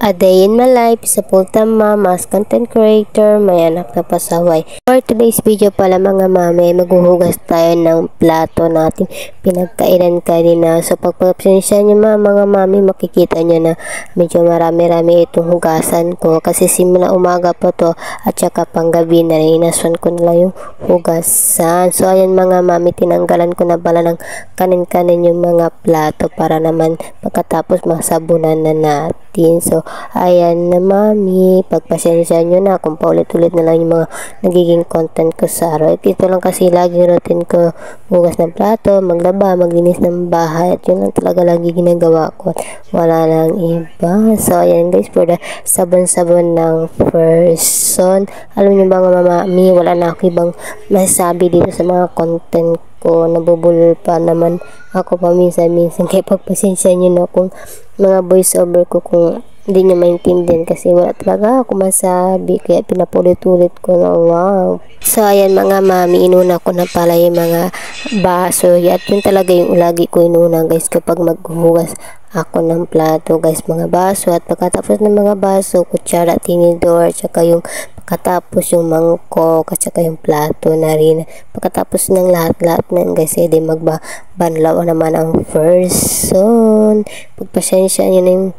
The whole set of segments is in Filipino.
A day in my life is a full-time mom as content creator, may anak na pasaway. For today's video pala mga mami, maghuhugas tayo ng plato natin pinagkainan kanina. So pagpapasensya nyo mga mami, makikita nyo na medyo marami-rami itong hugasan ko. Kasi simula umaga pa to at saka panggabi na inaswan ko na lang yung hugasan. So ayan mga mami, tinanggalan ko na pala ng kanin-kanin yung mga plato para naman pagkatapos masabunan na natin. So ayan na mami, pagpasensya nyo na kung paulit-ulit na lang yung mga nagiging content ko sa araw. Ito lang kasi laging routine ko, hugas ng plato, maglaba, maglinis ng bahay, at yun lang talaga lagi ginagawa ko, wala lang iba. So ayan guys, for the sabon-sabon ng person, alam nyo ba mga mami, wala na ako ibang masabi dito sa mga content ko, nabubulol pa naman ako paminsan-minsan, kaya pagpasensya nyo na kung mga voice over ko kung hindi nyo maintindihan kasi wala talaga ako masabi, kaya pinapulit-ulit ko na wow. So ayan mga mami, inuna ko na pala yung mga baso, at yun talaga yung lagi ko inuna guys kapag maghuhugas ako ng plato guys, mga baso, at pagkatapos ng mga baso, kutsara, tinidor, tsaka yung pagkatapos yung mangkok, at saka yung plato na rin. Pagkatapos ng lahat-lahat na guys, edi magbanlaw naman ang person. Pagpasensya nyo na yung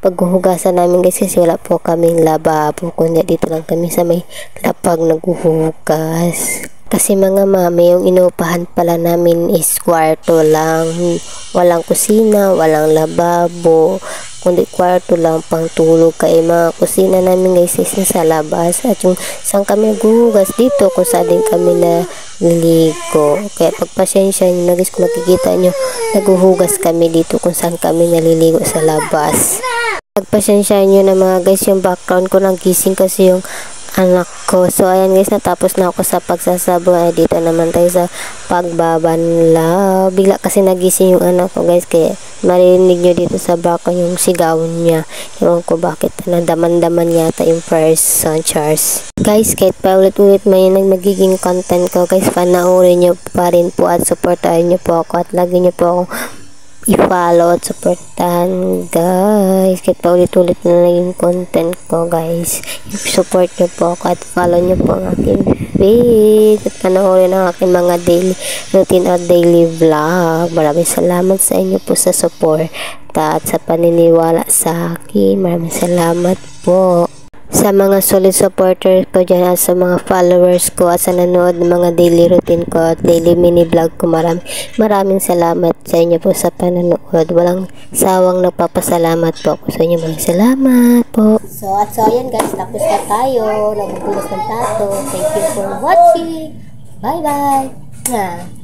paghuhugasan namin guys kasi wala po kaming lababo, kundi dito lang kami sa may lapag naghuhugas. Kasi mga mami, yung inupahan pala namin is kwarto lang, walang kusina, walang lababo, kundi kwarto lang pang tulog. Kaya mga kusina namin guys is sa labas, at yung saan kami naghuhugas dito kung saan din kami naliligo. Kaya pagpasensya nyo na guys kung makikita nyo naghuhugas kami dito kung saan kami naliligo sa labas. Pagpasensya nyo na mga guys, yung background ko nagising kasi yung anak ko. So ayan guys, natapos na ako sa pagsasabon. Dito naman tayo sa pagbabanlaw. Bigla kasi nagising yung anak ko guys, kaya marinig nyo dito sa background yung sigawan niya. Ewan ko bakit, nadaman-daman yata yung person, Charles. Guys, kahit pa ulit-ulit may magiging content ko guys, panoorin nyo pa rin po at supportahan nyo po ako, at lagi nyo po akong i-follow at supportahan guys, kahit pa ulit-ulit na naging content ko guys. Support nyo po ako at follow nyo po ang aking page, at panoorin ang aking mga daily routine at daily vlog. Maraming salamat sa inyo po sa support at sa paniniwala sa akin. Maraming salamat po sa mga solid supporters ko dyan, at sa mga followers ko, at sa nanood ng mga daily routine ko at daily mini vlog ko. Maraming salamat sa inyo po sa pananood. Walang sawang nagpapasalamat po ako sa inyo. Maraming salamat po. So ayan guys, tapos na tayo. Nagbubulas ng plato. Thank you for watching. Bye bye.